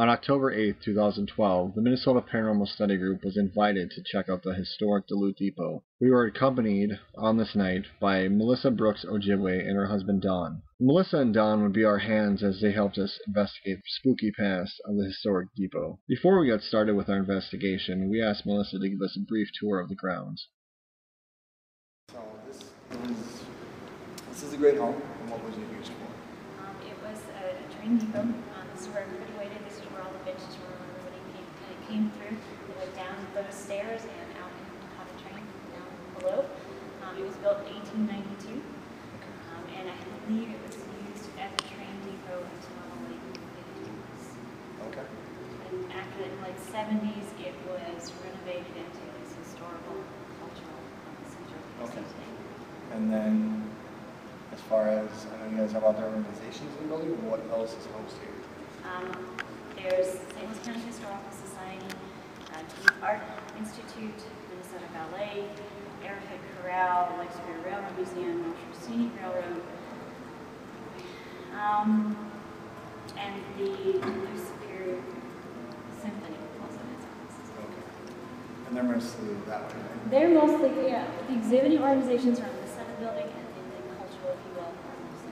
On October 8, 2012, the Minnesota Paranormal Study Group was invited to check out the historic Duluth Depot. We were accompanied on this night by Melissa Brooks Ojibwe and her husband Don. Melissa and Don would be our hands as they helped us investigate the spooky past of the historic depot. Before we got started with our investigation, we asked Melissa to give us a brief tour of the grounds. So this is a great home, and what was it used for? It was a train depot. This is where everybody waited. This is where all the benches were. Where everybody came through. They went down those stairs and out and caught a train down below. It was built in 1892, and I believe it was used as a train depot until the late 50s. Okay. And after the late 70s, it was renovated into this historical, cultural center. Okay. And then, as far as, I know you guys have other organizations in the building, but what else is hosted? There's St. Louis County Historical Society, Duluth Art Institute, Minnesota Ballet, Airhead Corral, Lake Superior Railroad Museum, North Shore Scenic Railroad, and the Duluth Superior Symphony also has offices. Okay. And they're mostly that way, right? They're mostly, yeah, the exhibiting organizations are on this side of the building and then the cultural, if you will,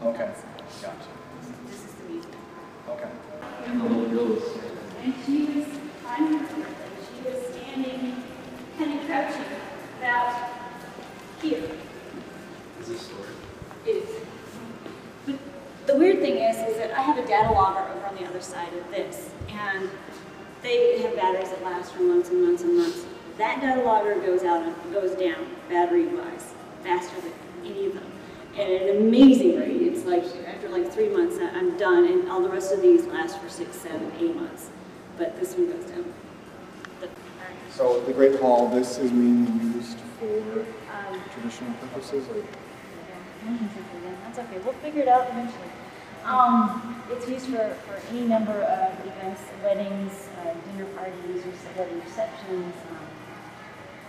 on Okay. that side. Gotcha. This is the museum. Okay. And the little girl was And she was, I remember, she was standing, kind of crouching about here. is this story? It is. But the weird thing is that I have a data logger over on the other side of this, and they have batteries that last for months and months and months. That data logger goes out and goes down, battery-wise, faster than any of them. And at an amazing rate. It's like after like 3 months, I'm done, and all the rest of these last for 6, 7, 8 months. But this one goes down. So the Great Hall, this is mainly used for traditional purposes? Or? That's okay. We'll figure it out eventually. It's used for any number of events, weddings, dinner parties, wedding receptions.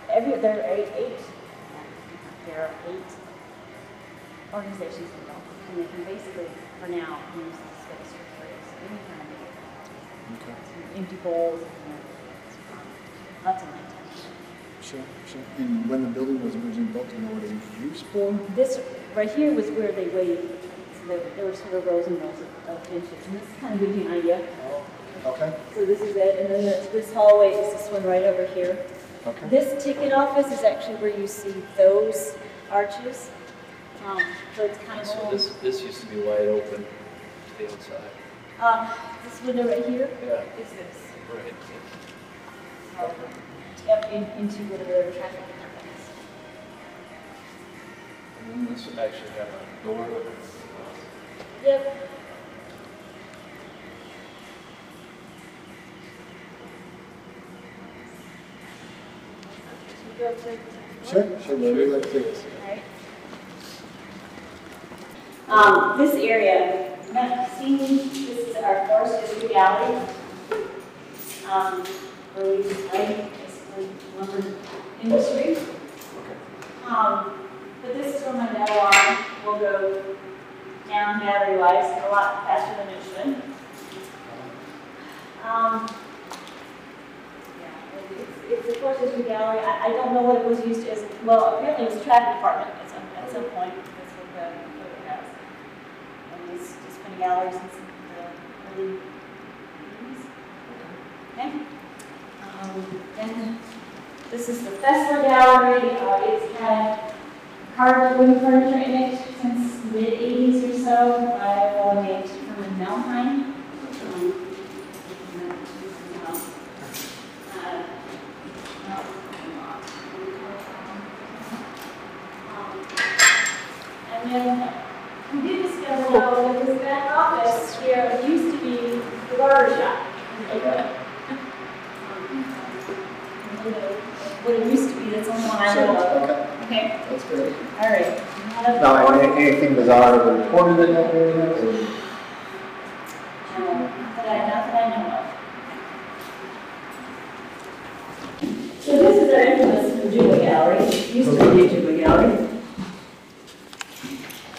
There are 8 organizations involved, and they can basically, for now, use the space for any kind of event. Okay. Empty bowls, lots of nighttime. Sure, sure. And when the building was originally built, do you know what it was used for? This right here was where they waited. So there were sort of rows and rows of benches, and this kind of gives you an idea. Okay. So this is it, and then this hallway is this one right over here. Okay. This ticket office is actually where you see those arches. So it's kind of So this used to be wide open to the outside. this window right here Yeah. is this. Right. Yep, into whatever the traffic happens. And then this would actually have a door. Yep. Sure, whatever you like to take us. Right. This area, this is our forest history gallery, where we display basically lumber industry. But this is where my data log will go down battery-wise a lot faster than it should. It's a forest history gallery. I don't know what it was used as. Well, apparently it was a traffic department at some point. That's what the photo has. And it's just been a gallery since the early 80s. Okay. Then this is the Fessler Gallery. It's had carved wooden furniture in it since the mid-80s or so by a fellow named Herman Melheim. And then we did discover, though, that this back office here used to be the barber shop. What it used to be, that's only one I know of. Okay. That's great. All right. Now, anything bizarre reported in that area? Or? Not that I know of. So this is our infamous Ojibwe Gallery. It used to be the Ojibwe Gallery.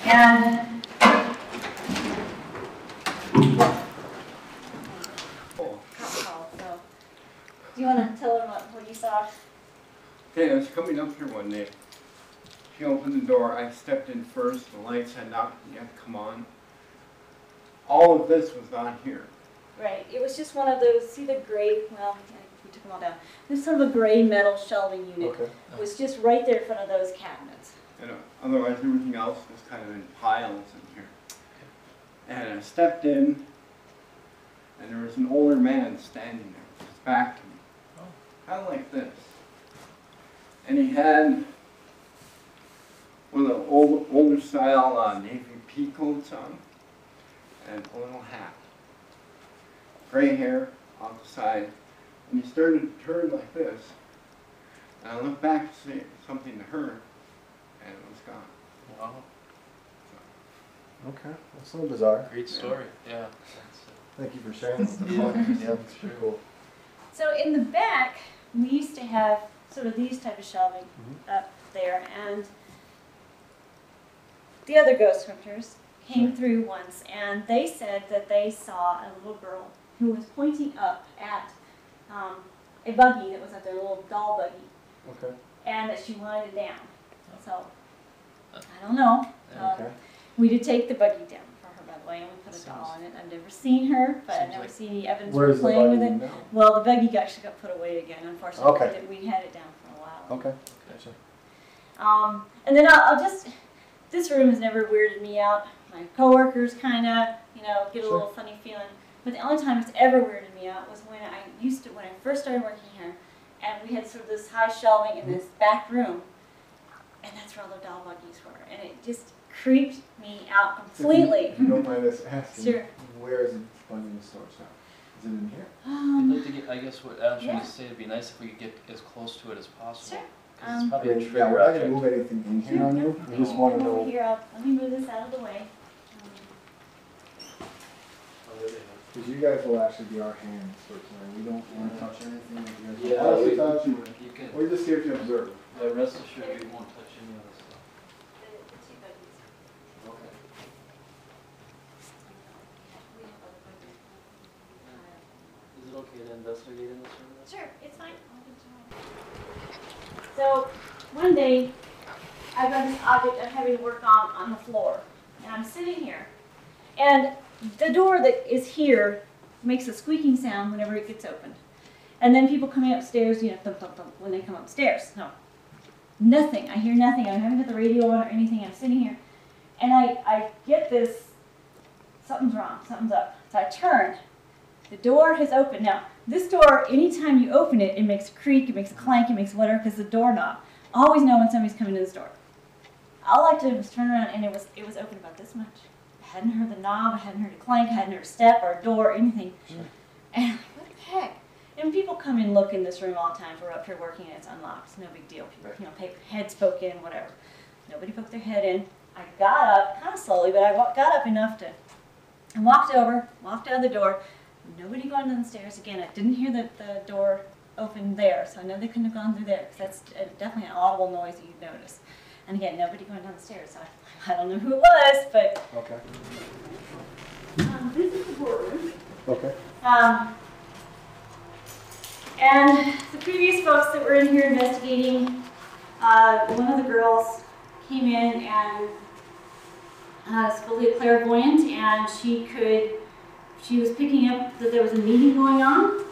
And coming up here one day. She opened the door. I stepped in first. The lights had not yet come on. All of this was on here. Right, it was just one of those, see the gray, well, we took them all down. This sort of a gray metal shelving unit. Okay. It was just right there in front of those cabinets. And otherwise, everything else was kind of in piles in here. And I stepped in, and there was an older man standing there, with his back to me, kind of like this. And he had one of the older style navy pea coats on, and a little hat. Gray hair off the side, and he started to turn like this. And I looked back to say something to her, and it was gone. Wow. Okay, that's a little bizarre. Great story. Yeah. Thank you for sharing. Yeah, That's pretty cool. So in the back, we used to have sort of these type of shelving up there, and the other ghost hunters came through once, and they said that they saw a little girl who was pointing up at a buggy that was at their little doll buggy, Okay. and that she wanted it down. So, I don't know. Okay. We did take the buggy down for her, by the way, and we put a doll in it. I've never seen her, but I've Seems never like- seen any evidence Where's of the playing with buggy it. now? Well, the buggy actually got put away again, unfortunately. Okay. We had it down for a while. Okay. Okay. And then I'll just, this room has never weirded me out. My coworkers kind of, get a Sure. little funny feeling. But the only time it's ever weirded me out was when I first started working here, and we had sort of this high shelving in this back room, and that's where all the doll buggies were. And it just creeped me out completely. If you don't mind us asking, Sure. where is it buggy in the store now? Is it in here? I'd like to get, I guess what Adam's trying Yeah. to say, it'd be nice if we could get as close to it as possible. Sure. 'Cause it's probably a Yeah, trigger we're not object. gonna move anything in here on you. We just want to Come over know. here, let me move this out of the way. Oh, there they are. Because you guys will actually be our hands for tonight. We don't want to touch anything. You guys Yeah, don't want we- to touch. You can, We're just here to observe. rest assured we won't touch any of this stuff. The two buggies. Okay. Is it okay to investigate in this room? Sure, it's fine. So, one day, I've got this object I'm having to work on the floor. And I'm sitting here. And the door that is here makes a squeaking sound whenever it gets opened. And then people coming upstairs, thump, thump, thump, when they come upstairs. No. Nothing. I hear nothing. I haven't got the radio on or anything. I'm sitting here. And I get this, something's wrong, something's up. So I turn. The door has opened. Now, this door, anytime you open it, it makes a creak, it makes a clank, it makes whatever, because the doorknob. I always know when somebody's coming to this door. All I did was turn around, and it was open about this much. I hadn't heard the knob, I hadn't heard a clank, I hadn't heard a step or a door or anything. Sure. And I'm like, what the heck? And people come and look in this room all the time. We're up here working, and it's unlocked. It's no big deal. People, heads poke in, whatever. Nobody poked their head in. I got up, kind of slowly, but I got up enough to, and walked over, walked out the door. Nobody going down the stairs again. I didn't hear the door open there, so I know they couldn't have gone through there, because that's definitely an audible noise that you'd notice. And again, nobody going down the stairs, so I don't know who it was, but Okay. this is the boardroom. Okay. And the previous folks that were in here investigating, one of the girls came in and supposedly a clairvoyant, and she was picking up that there was a meeting going on,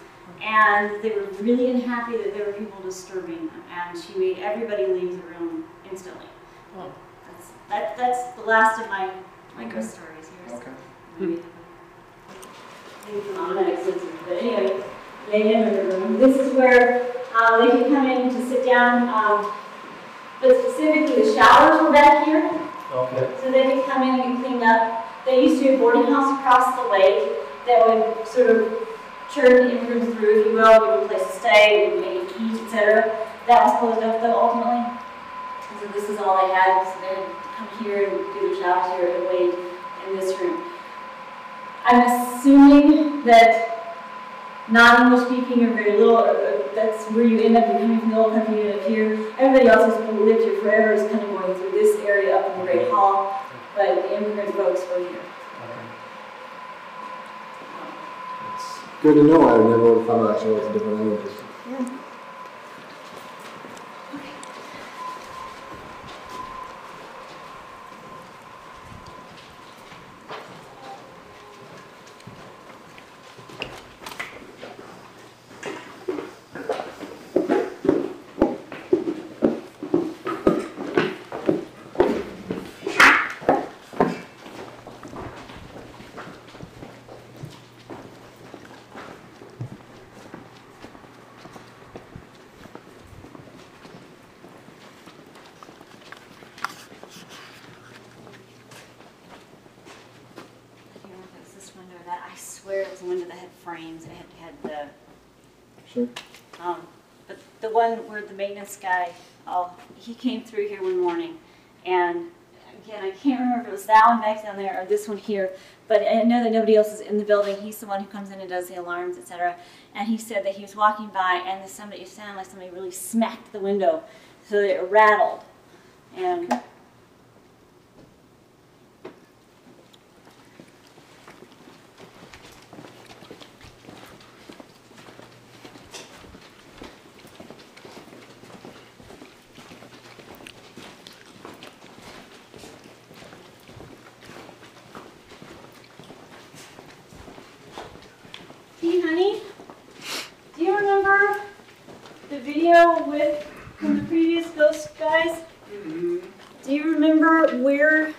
and they were really unhappy that there were people disturbing them, and she made everybody leave the room instantly. Oh. That's the last of my ghost stories here. Okay. Maybe I'm not extensive, but anyway, they enter the room. This is where they can come in to sit down, but specifically the showers were back here. Okay. So they could come in and get cleaned up. They used to be a boarding house across the lake that would sort of churn the immigrants through, if you will, give them a place to stay, maybe eat, etc. That was closed up though, ultimately. And so this is all they had, so they would come here and do their showers here and wait in this room. I'm assuming that non-English speaking or very little, that's where you end up coming from the old country, you end up here. Everybody else who's lived here forever is kind of going through this area up in the Great Hall, but the immigrant folks were here. Good to know. I never would have found out actually what's different languages. was a window that had frames. It had the, Sure. but the one where the maintenance guy, he came through here one morning, and again, I can't remember if it was that one back down there or this one here, but I know that nobody else is in the building. He's the one who comes in and does the alarms, etc. And he said that he was walking by, and it sounded like somebody really smacked the window so that it rattled. And hey, honey, do you remember the video from the previous ghost guys? Mm-hmm. Do you remember where?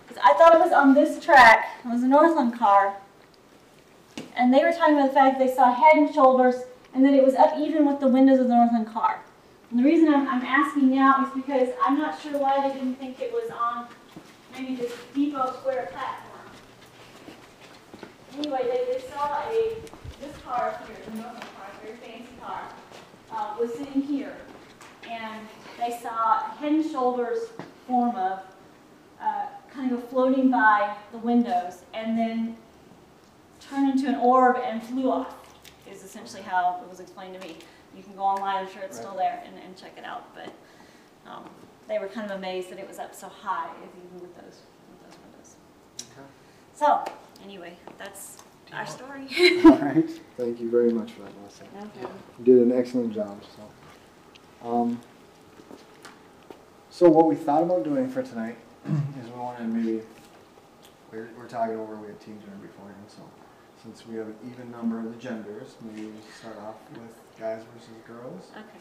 'Cause I thought it was on this track. It was a Northland car, and they were talking about the fact that they saw head and shoulders, and that it was up even with the windows of the Northland car. And the reason I'm asking now is because I'm not sure why they didn't think it was on maybe this Depot Square platform. Anyway, they saw this car here, the Northland car, a very fancy car, was sitting here, and they saw a head and shoulders form of kind of floating by the windows, and then turn into an orb and flew off, is essentially how it was explained to me. You can go online, I'm sure it's still there, and check it out, but they were kind of amazed that it was up so high, even with those windows. Okay. So, anyway, that's our story. All right. Thank you very much for that, Melissa. No problem. You did an excellent job. So what we thought about doing for tonight is we want to maybe, we're talking over, we had team dinner beforehand, so since we have an even number of the genders, maybe we start off with guys versus girls. Okay.